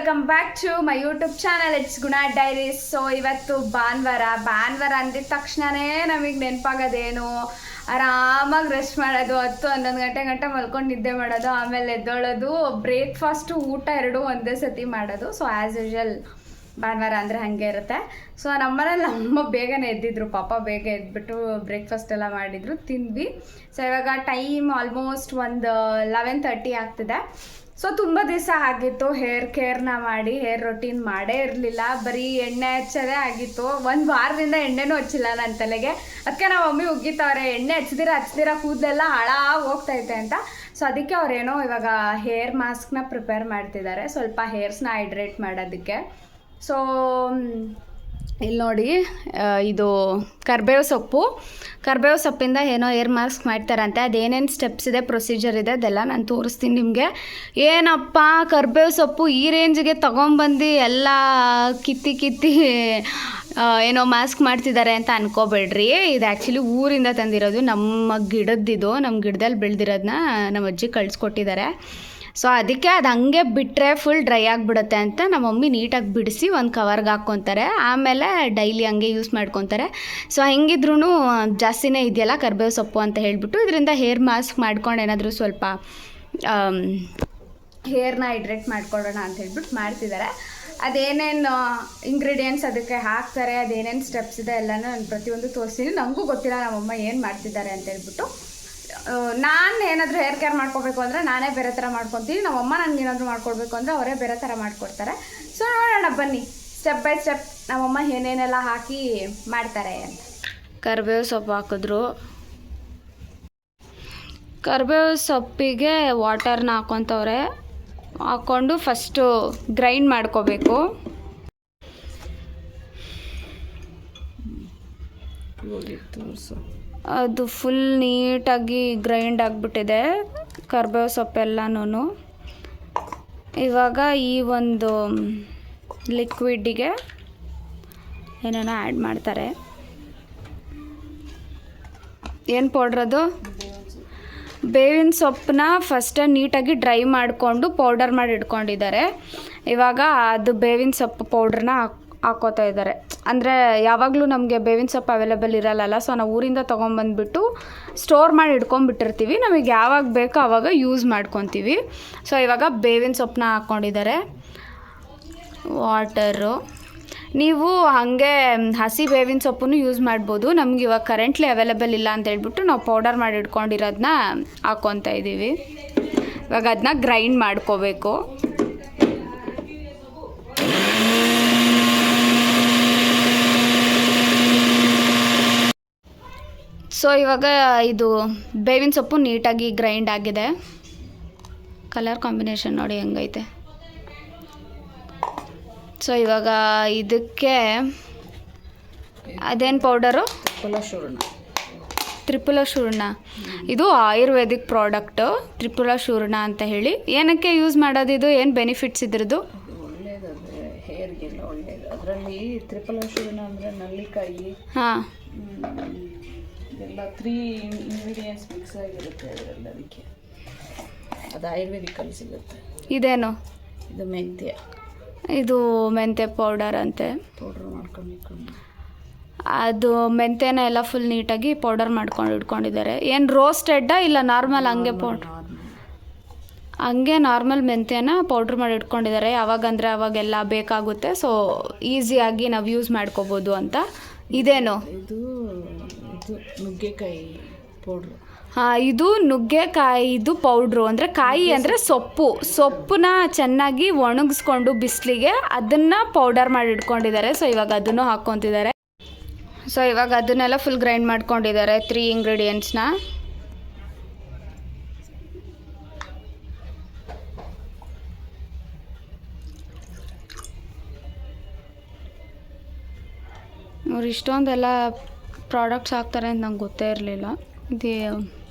Welcome back to my YouTube channel it's Guna diaries. So ಇವತ್ತು ಭಾನುವಾರ ಅಂದಿದ ತಕ್ಷಣವೇ ನಮಗೆ ನೆನಪಾಗೋದೇನು, ಆರಾಮಾಗಿ ರೆಸ್ಟ್ ಮಾಡೋದು, 10-11 ಗಂಟೆ ಮಲ್ಕೊಂಡು ನಿದ್ದೆ ಮಾಡೋದು, ಆಮೇಲೆ ಎದ್ದೊಳೋದು, ಬ್ರೇಕ್ಫಾಸ್ಟು ಊಟ ಎರಡೂ ಒಂದೇ ಸತಿ ಮಾಡೋದು. ಸೊ ಆ್ಯಸ್ ಯೂಶುವಲ್ ಭಾನುವಾರ ಅಂದರೆ ಹಾಗೆ ಇರುತ್ತೆ. ಸೊ ನಮ್ಮನೇಲಿ ಅಮ್ಮ ಬೇಗನೆ ಎದ್ದಿದ್ರು, ಪಾಪ ಬೇಗ ಎದ್ಬಿಟ್ಟು ಬ್ರೇಕ್ಫಾಸ್ಟ್ ಎಲ್ಲ ಮಾಡಿದರು, ತಿಂದ್ವಿ. ಸೊ ಇವಾಗ ಟೈಮ್ ಆಲ್ಮೋಸ್ಟ್ ಒಂದು 11:30 ಆಗ್ತಿದೆ. ಸೊ ತುಂಬ ದಿವಸ ಆಗಿತ್ತು ಹೇರ್ ಕೇರ್ನ ಮಾಡಿ, ಹೇರ್ ರೊಟೀನ್ ಮಾಡೇ ಇರಲಿಲ್ಲ, ಬರೀ ಎಣ್ಣೆ ಹಚ್ಚೋದೇ ಆಗಿತ್ತು. ಒಂದು ವಾರದಿಂದ ಎಣ್ಣೆನೂ ಹಚ್ಚಿಲ್ಲ ನನ್ನ ತಲೆಗೆ. ಅದಕ್ಕೆ ನಾವು ಮಮ್ಮಿ ಉಗ್ಗಿತವ್ರೆ, ಎಣ್ಣೆ ಹಚ್ದಿರ ಕೂದಲೆಲ್ಲ ಹಾಳಾಗಿ ಹೋಗ್ತೈತೆ ಅಂತ. ಸೊ ಅದಕ್ಕೆ ಅವರೇನೋ ಇವಾಗ ಹೇರ್ ಮಾಸ್ಕ್ನ ಪ್ರಿಪೇರ್ ಮಾಡ್ತಿದ್ದಾರೆ, ಸ್ವಲ್ಪ ಹೇರ್ಸ್ನ ಹೈಡ್ರೇಟ್ ಮಾಡೋದಕ್ಕೆ. ಸೊ ಇಲ್ಲಿ ನೋಡಿ, ಇದು ಕರ್ಬೇವು ಸೊಪ್ಪಿಂದ ಏನೋ ಹೇರ್ ಮಾಸ್ಕ್ ಮಾಡ್ತಾರಂತೆ. ಅದೇನೇನು ಸ್ಟೆಪ್ಸ್ ಇದೆ, ಪ್ರೊಸೀಜರ್ ಇದೆ, ಅದೆಲ್ಲ ನಾನು ತೋರಿಸ್ತೀನಿ ನಿಮಗೆ. ಏನಪ್ಪ ಕರ್ಬೇವು ಸೊಪ್ಪು ಈ ರೇಂಜಿಗೆ ತೊಗೊಂಬಂದು ಎಲ್ಲ ಕಿತ್ತಿ ಏನೋ ಮಾಸ್ಕ್ ಮಾಡ್ತಿದ್ದಾರೆ ಅಂತ ಅನ್ಕೋಬೇಡ್ರಿ. ಇದು ಆ್ಯಕ್ಚುಲಿ ಊರಿಂದ ತಂದಿರೋದು, ನಮ್ಮ ಗಿಡದಲ್ಲಿ ಬೆಳೆದಿರೋದನ್ನ ನಮ್ಮ ಅಜ್ಜಿ ಕಳಿಸ್ಕೊಟ್ಟಿದ್ದಾರೆ. ಸೊ ಅದಕ್ಕೆ ಅದು ಹಂಗೆ ಬಿಟ್ಟರೆ ಫುಲ್ ಡ್ರೈ ಆಗಿಬಿಡುತ್ತೆ ಅಂತ ನಮ್ಮ ಮಮ್ಮಿ ನೀಟಾಗಿ ಬಿಡಿಸಿ ಒಂದು ಕವರ್ಗೆ ಹಾಕ್ಕೊತಾರೆ, ಆಮೇಲೆ ಡೈಲಿ ಹಂಗೆ ಯೂಸ್ ಮಾಡ್ಕೊತಾರೆ. ಸೊ ಹೆಂಗಿದ್ರೂ ಜಾಸ್ತಿನೇ ಇದೆಯಲ್ಲ ಕರ್ಬೇವು ಸೊಪ್ಪು ಅಂತ ಹೇಳಿಬಿಟ್ಟು ಇದರಿಂದ ಹೇರ್ ಮಾಸ್ಕ್ ಮಾಡ್ಕೊಂಡು ಏನಾದರೂ ಸ್ವಲ್ಪ ಹೇರ್ನ ಹೈಡ್ರೇಟ್ ಮಾಡ್ಕೊಳ್ಳೋಣ ಅಂತ ಹೇಳ್ಬಿಟ್ಟು ಮಾಡ್ತಿದ್ದಾರೆ. ಅದೇನೇನು ಇಂಗ್ರೀಡಿಯೆಂಟ್ಸ್ ಅದಕ್ಕೆ ಹಾಕ್ತಾರೆ, ಅದೇನೇನು ಸ್ಟೆಪ್ಸ್ ಇದೆ ಎಲ್ಲನೂ ನಾನು ಪ್ರತಿಯೊಂದು ತೋರಿಸ್ತೀನಿ. ನನಗೂ ಗೊತ್ತಿಲ್ಲ ನಮ್ಮಮ್ಮ ಏನು ಮಾಡ್ತಿದ್ದಾರೆ ಅಂತ ಹೇಳ್ಬಿಟ್ಟು. ನಾನು ಏನಾದರೂ ಹೇರ್ ಕೇರ್ ಮಾಡ್ಕೋಬೇಕು ಅಂದರೆ ನಾನೇ ಬೇರೆ ಥರ ಮಾಡ್ಕೊತೀನಿ, ನಮ್ಮಮ್ಮ ನನಗೆ ಏನಾದರೂ ಮಾಡ್ಕೊಡ್ಬೇಕು ಅಂದರೆ ಅವರೇ ಬೇರೆ ಥರ ಮಾಡ್ಕೊಡ್ತಾರೆ. ಸೊ ನೋಡೋಣ ಬನ್ನಿ, ಸ್ಟೆಪ್ ಬೈ ಸ್ಟೆಪ್ ನಮ್ಮಮ್ಮ ಏನೇನೆಲ್ಲ ಹಾಕಿ ಮಾಡ್ತಾರೆ ಅಂತ. ಕರಿಬೇವು ಸೊಪ್ಪು ಹಾಕಿದ್ರು, ಕರಿಬೇವು ಸೊಪ್ಪಿಗೆ ವಾಟರ್ನ ಹಾಕ್ಕೊತವ್ರೆ. ಹಾಕ್ಕೊಂಡು ಫಸ್ಟು ಗ್ರೈಂಡ್ ಮಾಡ್ಕೋಬೇಕು. ಅದು ಫುಲ್ ನೀಟಾಗಿ ಗ್ರೈಂಡ್ ಆಗಿಬಿಟ್ಟಿದೆ ಕರ್ಬೇವು ಸೊಪ್ಪೆಲ್ಲನೂ. ಇವಾಗ ಈ ಒಂದು ಲಿಕ್ವಿಡ್ಡಿಗೆ ಏನೇನೋ ಆ್ಯಡ್ ಮಾಡ್ತಾರೆ. ಏನು ಪೌಡ್ರದು? ಬೇವಿನ ಸೊಪ್ಪನ್ನ ಫಸ್ಟೇ ನೀಟಾಗಿ ಡ್ರೈ ಮಾಡಿಕೊಂಡು ಪೌಡರ್ ಮಾಡಿ ಇಟ್ಕೊಂಡಿದ್ದಾರೆ. ಇವಾಗ ಅದು ಬೇವಿನ ಸೊಪ್ಪು ಪೌಡ್ರನ್ನ ಹಾಕೋತಾ ಇದ್ದಾರೆ. ಅಂದರೆ ಯಾವಾಗಲೂ ನಮಗೆ ಬೇವಿನ ಸೊಪ್ಪು ಅವೈಲೇಬಲ್ ಇರಲ್ಲ. ಸೊ ನಾವು ಊರಿಂದ ತೊಗೊಂಬಂದ್ಬಿಟ್ಟು ಸ್ಟೋರ್ ಮಾಡಿ ಇಟ್ಕೊಂಡ್ಬಿಟ್ಟಿರ್ತೀವಿ, ನಮಗೆ ಯಾವಾಗ ಬೇಕೋ ಆವಾಗ ಯೂಸ್ ಮಾಡ್ಕೊತೀವಿ. ಸೊ ಇವಾಗ ಬೇವಿನ ಸೊಪ್ಪನ್ನ ಹಾಕ್ಕೊಂಡಿದ್ದಾರೆ. ವಾಟರು, ನೀವು ಹಾಗೆ ಹಸಿ ಬೇವಿನ ಸೊಪ್ಪನ್ನು ಯೂಸ್ ಮಾಡ್ಬೋದು. ನಮ್ಗೆ ಇವಾಗ ಕರೆಂಟ್ಲಿ ಅವೈಲೇಬಲ್ ಇಲ್ಲ ಅಂತ ಹೇಳ್ಬಿಟ್ಟು ನಾವು ಪೌಡರ್ ಮಾಡಿ ಇಟ್ಕೊಂಡಿರೋದನ್ನ ಹಾಕ್ಕೊತಾ ಇದ್ದೀವಿ. ಇವಾಗ ಅದನ್ನ ಗ್ರೈಂಡ್ ಮಾಡ್ಕೋಬೇಕು. ಸೊ ಇವಾಗ ಇದು ಬೇವಿನ ಸೊಪ್ಪು ನೀಟಾಗಿ ಗ್ರೈಂಡ್ ಆಗಿದೆ. ಕಲರ್ ಕಾಂಬಿನೇಷನ್ ನೋಡಿ ಹೆಂಗೈತೆ. ಸೊ ಇವಾಗ ಇದಕ್ಕೆ ಅದೇನು ಪೌಡರು? ತ್ರಿಫಲ ಚೂರ್ಣ. ಇದು ಆಯುರ್ವೇದಿಕ್ ಪ್ರಾಡಕ್ಟು, ತ್ರಿಫಲ ಚೂರ್ಣ ಅಂತ ಹೇಳಿ. ಏನಕ್ಕೆ ಯೂಸ್ ಮಾಡೋದು ಇದು? ಏನು ಬೆನಿಫಿಟ್ಸ್ ಇದ್ರದ್ದು? ಒಳ್ಳೇದು, ಹೇರ್ಗೆಲ್ಲ ಒಳ್ಳೇದು. ಅದರಲ್ಲಿ ತ್ರಿಫಲ ಚೂರ್ಣ ಅಂದರೆ ನಲ್ಲಿಕಾಯಿ, ಹಾಂ, ಎಲ್ಲ 3 ಇಂಗ್ರೀಡಿಯೆಂಟ್ಸ್ ಮಿಕ್ಸ್ ಆಗಿರುತ್ತೆ ಅದರಲ್ಲಿ. ಅದಕ್ಕೆ ಅದು ಆಯುರ್ವೇದಿಕಲ್ಲಿ ಸಿಗುತ್ತೆ. ಇದೇನು? ಇದು ಮೆಂತ್ಯ. ಇದು ಮೆಂತ್ಯ ಪೌಡರ್ ಅಂತೆ. ಪೌಡ್ರ್ ಮಾಡ್ಕೊಂಡು ಅದು ಮೆಂತ್ಯನ ಎಲ್ಲ ಫುಲ್ ನೀಟಾಗಿ ಪೌಡರ್ ಮಾಡ್ಕೊಂಡು ಇಟ್ಕೊಂಡಿದ್ದಾರೆ. ಏನು ರೋಸ್ಟೆಡ್ಡಾ ಇಲ್ಲ ನಾರ್ಮಲ್ ಹಂಗೆ ಹಂಗೆ ನಾರ್ಮಲ್ ಮೆಂತ್ಯನ ಪೌಡ್ರ್ ಮಾಡಿ ಇಟ್ಕೊಂಡಿದ್ದಾರೆ. ಯಾವಾಗಂದರೆ ಅವಾಗೆಲ್ಲ ಬೇಕಾಗುತ್ತೆ, ಸೊ ಈಸಿಯಾಗಿ ನಾವು ಯೂಸ್ ಮಾಡ್ಕೋಬೋದು ಅಂತ. ಇದೇನು? ಇದು ನುಗ್ಗೆಕಾಯಿ ಪೌಡ್ರು. ಹಾಂ, ಇದು ನುಗ್ಗೆಕಾಯಿದು ಪೌಡ್ರು. ಅಂದರೆ ಕಾಯಿ ಅಂದರೆ ಸೊಪ್ಪನ್ನ ಚೆನ್ನಾಗಿ ಒಣಗಿಸ್ಕೊಂಡು ಬಿಸಿಲಿಗೆ ಅದನ್ನು ಪೌಡರ್ ಮಾಡಿ ಇಟ್ಕೊಂಡಿದ್ದಾರೆ. ಸೊ ಇವಾಗ ಅದನ್ನು ಹಾಕ್ಕೊತಿದ್ದಾರೆ. ಸೊ ಇವಾಗ ಅದನ್ನೆಲ್ಲ ಫುಲ್ ಗ್ರೈಂಡ್ ಮಾಡ್ಕೊಂಡಿದ್ದಾರೆ 3 ಇಂಗ್ರೀಡಿಯೆಂಟ್ಸ್ನ. ಅವ್ರು ಇಷ್ಟೊಂದೆಲ್ಲ ಪ್ರಾಡಕ್ಟ್ಸ್ ಹಾಕ್ತಾರೆ ಅಂತ ನಂಗೆ ಗೊತ್ತೇ ಇರಲಿಲ್ಲ. ಇದು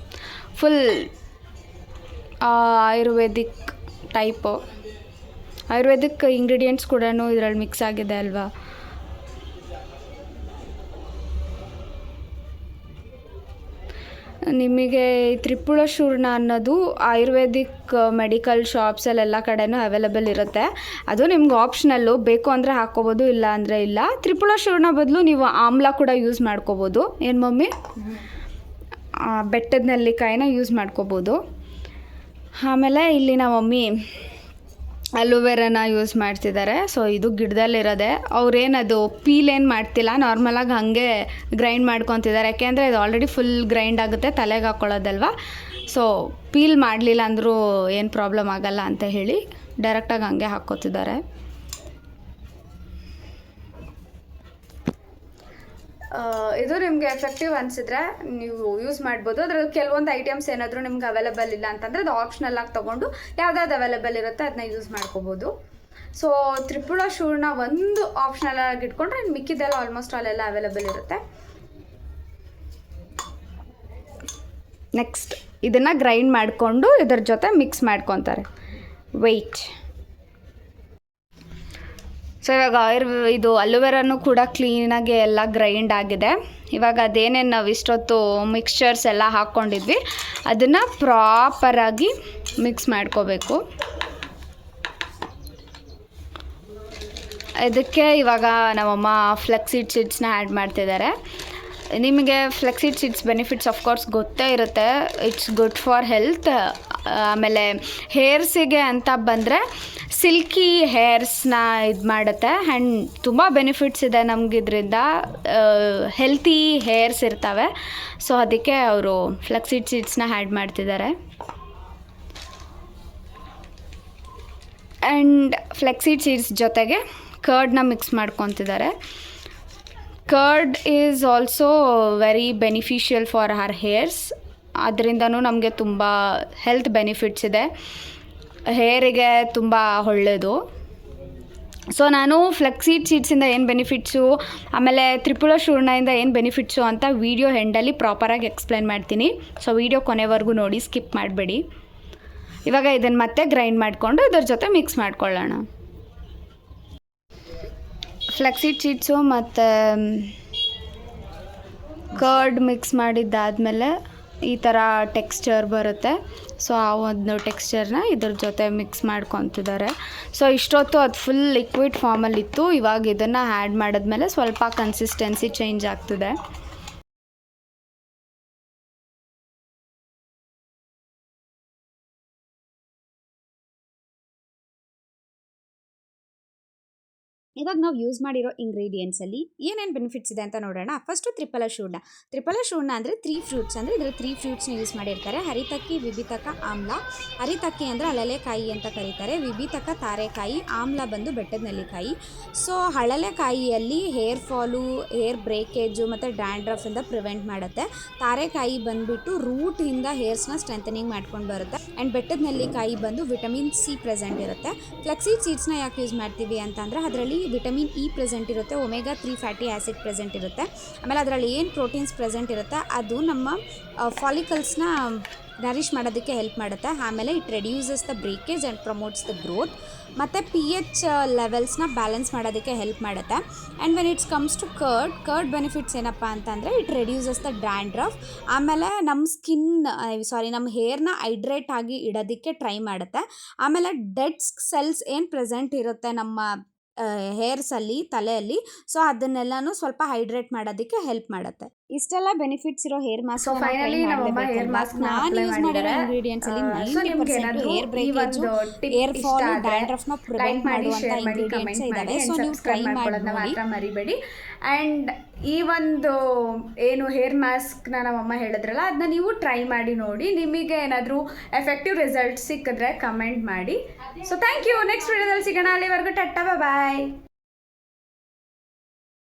full Ayurvedic type, Ayurvedic ingredients ಕೂಡ ಇದರಲ್ಲಿ ಮಿಕ್ಸ್ ಆಗಿದೆ ಅಲ್ವಾ. ನಿಮಗೆ ತ್ರಿಪುರ ಚೂರ್ಣ ಅನ್ನೋದು ಆಯುರ್ವೇದಿಕ್ ಮೆಡಿಕಲ್ ಶಾಪ್ಸಲ್ಲೆಲ್ಲ ಕಡೆನೂ ಅವೈಲೇಬಲ್ ಇರುತ್ತೆ. ಅದು ನಿಮ್ಗೆ ಆಪ್ಷನಲ್ಲು, ಬೇಕು ಅಂದರೆ ಹಾಕ್ಕೋಬೋದು, ಇಲ್ಲ ಅಂದರೆ ಇಲ್ಲ. ತ್ರಿಪುರ ಚೂರ್ಣ ಬದಲು ನೀವು ಆಮ್ಲ ಕೂಡ ಯೂಸ್ ಮಾಡ್ಕೋಬೋದು. ಏನು ಮಮ್ಮಿ? ಬೆಟ್ಟದ ನೆಲ್ಲಿಕಾಯಿನ ಯೂಸ್ ಮಾಡ್ಕೋಬೋದು. ಆಮೇಲೆ ಇಲ್ಲಿ ನಮ್ಮ ಮಮ್ಮಿ ಅಲೋವೆರಾನ ಯೂಸ್ ಮಾಡ್ತಿದ್ದಾರೆ. ಸೊ ಇದು ಗಿಡದಲ್ಲಿರೋದೆ. ಅವ್ರೇನದು ಪೀಲ್ ಏನು ಮಾಡ್ತಿಲ್ಲ, ನಾರ್ಮಲಾಗಿ ಹಾಗೆ ಗ್ರೈಂಡ್ ಮಾಡ್ಕೊತಿದ್ದಾರೆ. ಯಾಕೆಂದರೆ ಇದು ಆಲ್ರೆಡಿ ಫುಲ್ ಗ್ರೈಂಡ್ ಆಗುತ್ತೆ, ತಲೆಗೆ ಹಾಕ್ಕೊಳ್ಳೋದಲ್ವ. ಸೊ ಪೀಲ್ ಮಾಡಲಿಲ್ಲ ಅಂದರೂ ಏನು ಪ್ರಾಬ್ಲಮ್ ಆಗಲ್ಲ ಅಂತ ಹೇಳಿ ಡೈರೆಕ್ಟಾಗಿ ಹಾಗೆ ಹಾಕ್ಕೋತಿದ್ದಾರೆ. ಇದು ನಿಮಗೆ ಎಫೆಕ್ಟಿವ್ ಅನಿಸಿದ್ರೆ ನೀವು ಯೂಸ್ ಮಾಡ್ಬೋದು. ಅದರಲ್ಲಿ ಕೆಲವೊಂದು ಐಟಮ್ಸ್ ಏನಾದರೂ ನಿಮ್ಗೆ ಅವೈಲೇಬಲ್ ಇಲ್ಲ ಅಂತಂದರೆ ಅದು ಆಪ್ಷನಲ್ ಆಗಿ ತೊಗೊಂಡು ಯಾವ್ದಾವ್ದು ಅವೈಲೇಬಲ್ ಇರುತ್ತೆ ಅದನ್ನ ಯೂಸ್ ಮಾಡ್ಕೋಬೋದು. ಸೊ ತ್ರಿಪುರ ಚೂರ್ಣ ಒಂದು ಆಪ್ಷನಲ್ ಆಗಿ ಇಟ್ಕೊಂಡ್ರೆ ಮಿಕ್ಕಿದೆಲ್ಲ ಆಲ್ಮೋಸ್ಟ್ ಅಲ್ಲೆಲ್ಲ ಅವೈಲೇಬಲ್ ಇರುತ್ತೆ. ನೆಕ್ಸ್ಟ್ ಇದನ್ನು ಗ್ರೈಂಡ್ ಮಾಡಿಕೊಂಡು ಇದರ ಜೊತೆ ಮಿಕ್ಸ್ ಮಾಡ್ಕೊತಾರೆ. ವೆಯ್ಟ್. ಸೊ ಇವಾಗ ಇದು ಅಲೋವೆರಾನು ಕೂಡ ಕ್ಲೀನಾಗಿ ಎಲ್ಲ ಗ್ರೈಂಡ್ ಆಗಿದೆ. ಇವಾಗ ಅದೇನೇನು ನಾವು ಇಷ್ಟೊತ್ತು ಮಿಕ್ಸ್ಚರ್ಸ್ ಎಲ್ಲ ಹಾಕ್ಕೊಂಡಿದ್ವಿ ಅದನ್ನು ಪ್ರಾಪರಾಗಿ ಮಿಕ್ಸ್ ಮಾಡ್ಕೋಬೇಕು. ಇದಕ್ಕೆ ಇವಾಗ ನಮ್ಮಮ್ಮ ಫ್ಲೆಕ್ಸೀಡ್ ಸೀಡ್ಸ್ನ ಆ್ಯಡ್ ಮಾಡ್ತಿದ್ದಾರೆ. ನಿಮಗೆ ಫ್ಲೆಕ್ಸೀಡ್ ಸೀಡ್ಸ್ ಬೆನಿಫಿಟ್ಸ್ ಆಫ್ಕೋರ್ಸ್ ಗೊತ್ತೇ ಇರುತ್ತೆ. It's good for health. ಆಮೇಲೆ ಹೇರ್ಸಿಗೆ ಅಂತ ಬಂದರೆ ಸಿಲ್ಕಿ ಹೇರ್ಸ್ನ ಇದು ಮಾಡುತ್ತೆ. ಆ್ಯಂಡ್ ತುಂಬ ಬೆನಿಫಿಟ್ಸ್ ಇದೆ ನಮಗಿದ್ರಿಂದ. ಹೆಲ್ತಿ ಹೇರ್ಸ್ ಇರ್ತವೆ. ಸೊ ಅದಕ್ಕೆ ಅವರು ಫ್ಲೆಕ್ಸೀಡ್ ಸೀಡ್ಸ್ನ ಆ್ಯಡ್ ಮಾಡ್ತಿದ್ದಾರೆ. ಆ್ಯಂಡ್ ಫ್ಲೆಕ್ಸೀಡ್ ಸೀಡ್ಸ್ ಜೊತೆಗೆ ಕರ್ಡ್ನ ಮಿಕ್ಸ್ ಮಾಡ್ಕೊತಿದ್ದಾರೆ. Curd is also very beneficial for our hairs. ಅದರಿಂದನೂ ನಮಗೆ ತುಂಬ ಹೆಲ್ತ್ ಬೆನಿಫಿಟ್ಸ್ ಇದೆ, ಹೇರಿಗೆ ತುಂಬ ಒಳ್ಳೆಯದು. ಸೊ ನಾನು ಫ್ಲೆಕ್ಸೀಡ್ ಸೀಡ್ಸಿಂದ ಏನು ಬೆನಿಫಿಟ್ಸು, ಆಮೇಲೆ ತ್ರಿಪುರ ಚೂರ್ಣದಿಂದ ಏನು ಬೆನಿಫಿಟ್ಸು ಅಂತ ವೀಡಿಯೋ ಎಂಡಲ್ಲಿ ಪ್ರಾಪರಾಗಿ ಎಕ್ಸ್ಪ್ಲೈನ್ ಮಾಡ್ತೀನಿ. ಸೊ ವೀಡಿಯೋ ಕೊನೆವರೆಗೂ ನೋಡಿ, ಸ್ಕಿಪ್ ಮಾಡಬೇಡಿ. ಇವಾಗ ಇದನ್ನು ಮತ್ತೆ ಗ್ರೈಂಡ್ ಮಾಡಿಕೊಂಡು ಇದ್ರ ಜೊತೆ ಮಿಕ್ಸ್ ಮಾಡ್ಕೊಳ್ಳೋಣ. ಫ್ಲೆಕ್ಸೀಡ್ ಸೀಡ್ಸು ಮತ್ತು ಕರ್ಡ್ ಮಿಕ್ಸ್ ಮಾಡಿದ್ದಾದಮೇಲೆ ಈ ಥರ ಟೆಕ್ಸ್ಚರ್ ಬರುತ್ತೆ. ಸೊ ಆ ಒಂದು ಟೆಕ್ಸ್ಚರ್ನ ಇದ್ರ ಜೊತೆ ಮಿಕ್ಸ್ ಮಾಡ್ಕೊತಿದ್ದಾರೆ. ಸೊ ಇಷ್ಟೊತ್ತು ಅದು ಫುಲ್ ಲಿಕ್ವಿಡ್ ಫಾರ್ಮಲ್ಲಿತ್ತು. ಇವಾಗ ಇದನ್ನು ಆ್ಯಡ್ ಮಾಡಿದ್ಮೇಲೆ ಸ್ವಲ್ಪ ಕನ್ಸಿಸ್ಟೆನ್ಸಿ ಚೇಂಜ್ ಆಗ್ತಿದೆ. ಇವಾಗ ನಾವು ಯೂಸ್ ಮಾಡಿರೋ ಇಂಗ್ರೀಡಿಯೆಂಟ್ಸಲ್ಲಿ ಏನೇನು ಬೆನಿಫಿಟ್ಸ್ ಇದೆ ಅಂತ ನೋಡೋಣ. ಫಸ್ಟು ತ್ರಿಫಲ ಚೂರ್ಣ. ತ್ರಿಫಲ ಚೂರ್ಣ ಅಂದರೆ 3 ಫ್ರೂಟ್ಸ್, ಅಂದರೆ ಇದರಲ್ಲಿ 3 ಫ್ರೂಟ್ಸ್ನ ಯೂಸ್ ಮಾಡಿರ್ತಾರೆ. ಹರಿತಕ್ಕಿ, ವಿಭಿತಕ, ಆಮ್ಲ. ಹರಿತಕ್ಕಿ ಅಂದರೆ ಹಳಲೆಕಾಯಿ ಅಂತ ಕರೀತಾರೆ. ವಿಭಿತಕ ತಾರೆಕಾಯಿ, ಆಮ್ಲ ಬಂದು ಬೆಟ್ಟದ ನೆಲ್ಲಿಕಾಯಿ. ಸೊ ಹಳಲೆಕಾಯಿಯಲ್ಲಿ ಹೇರ್ ಫಾಲು, ಹೇರ್ ಬ್ರೇಕೇಜು ಮತ್ತು ಡ್ಯಾಂಡ್ರಫಿಂದ ಪ್ರಿವೆಂಟ್ ಮಾಡುತ್ತೆ. ತಾರೆಕಾಯಿ ಬಂದುಬಿಟ್ಟು ರೂಟಿಂದ ಹೇರ್ಸ್ನ ಸ್ಟ್ರೆಂಥನಿಂಗ್ ಮಾಡ್ಕೊಂಡು ಬರುತ್ತೆ. ಆ್ಯಂಡ್ ಬೆಟ್ಟದ ನೆಲ್ಲಿಕಾಯಿ ಬಂದು ವಿಟಮಿನ್ ಸಿ ಪ್ರೆಸೆಂಟ್ ಇರುತ್ತೆ. ಫ್ಲೆಕ್ಸೀಡ್ ಸೀಡ್ಸ್ನ ಯಾಕೆ ಯೂಸ್ ಮಾಡ್ತೀವಿ ಅಂತಂದರೆ ಅದರಲ್ಲಿ ವಿಟಮಿನ್ ಇ ಪ್ರೆಸೆಂಟ್ ಇರುತ್ತೆ, ಒಮೆಗಾ 3 ಫ್ಯಾಟಿ ಆ್ಯಸಿಡ್ ಪ್ರೆಸೆಂಟ್ ಇರುತ್ತೆ. ಆಮೇಲೆ ಅದರಲ್ಲಿ ಏನು ಪ್ರೋಟೀನ್ಸ್ ಪ್ರೆಸೆಂಟ್ ಇರುತ್ತೆ ಅದು ನಮ್ಮ ಫಾಲಿಕಲ್ಸ್ನ ನರಿಷ್ ಮಾಡೋದಕ್ಕೆ ಹೆಲ್ಪ್ ಮಾಡುತ್ತೆ. ಆಮೇಲೆ it reduces the breakage and promotes the growth. ಮತ್ತು pH ಲೆವೆಲ್ಸ್ನ ಬ್ಯಾಲೆನ್ಸ್ ಮಾಡೋದಕ್ಕೆ ಹೆಲ್ಪ್ ಮಾಡುತ್ತೆ. And when it's comes to curd benefits ಏನಪ್ಪ ಅಂತಂದರೆ ಇಟ್ ರೆಡ್ಯೂಸಸ್ ದ ಡ್ಯಾಂಡ್ರಫ್. ಆಮೇಲೆ ನಮ್ಮ ಹೇರ್ನ ಹೈಡ್ರೇಟ್ ಆಗಿ ಇಡೋದಕ್ಕೆ ಟ್ರೈ ಮಾಡುತ್ತೆ. ಆಮೇಲೆ ಡೆಡ್ ಸೆಲ್ಸ್ ಏನು ಪ್ರೆಸೆಂಟ್ ಇರುತ್ತೆ ನಮ್ಮ ಹೇರ್ಸಲ್ಲಿ, ತಲೆಯಲ್ಲಿ, ಸೊ ಅದನ್ನೆಲ್ಲನೂ ಸ್ವಲ್ಪ ಹೈಡ್ರೇಟ್ ಮಾಡೋದಕ್ಕೆ ಹೆಲ್ಪ್ ಮಾಡುತ್ತೆ. ಇಷ್ಟೆಲ್ಲ ಬೆನಿಫಿಟ್ಸ್ ಇರೋ ಹೇರ್ ಮಾಸ್ಕ್ ಸೊ ಫೈನಲಿ ನಮ್ಮಮ್ಮ ಹೇರ್ ಮಾಸ್ಕ್ ನಾನು ಯೂಸ್ ಮಾಡಿರೋ ಇಂಗ್ರೀಡಿಯೆಂಟ್ಸ್ ಅಲ್ಲಿ 90% hair breakage, hair fall, dandruff ನ ಪ್ರಿವೆಂಟ್ ಮಾಡುವಂತ ಇಂಗ್ರೀಡಿಯೆಂಟ್ಸ್ ಇದಾವೆ. ಸೊ ನೀವು ಟ್ರೈ ಮಾಡೋದನ್ನ ಮಾತ್ರ ಮರಿಬೇಡಿ. ಆ್ಯಂಡ್ ಈ ಒಂದು ಏನು ಹೇರ್ ಮಾಸ್ಕ್ನ ನಮ್ಮಮ್ಮ ಹೇಳಿದ್ರಲ್ಲ ಅದನ್ನ ನೀವು ಟ್ರೈ ಮಾಡಿ ನೋಡಿ. ನಿಮಗೆ ಏನಾದರೂ ಎಫೆಕ್ಟಿವ್ ರಿಸಲ್ಟ್ ಸಿಕ್ಕಿದ್ರೆ ಕಮೆಂಟ್ ಮಾಡಿ. So thank you. ನೆಕ್ಸ್ಟ್ ವಿಡಿಯೋದಲ್ಲಿ ಸಿಗೋಣ. ಅಲ್ಲಿವರೆಗೂ ಟಟ್ಟಾ, ಬಾಯ್.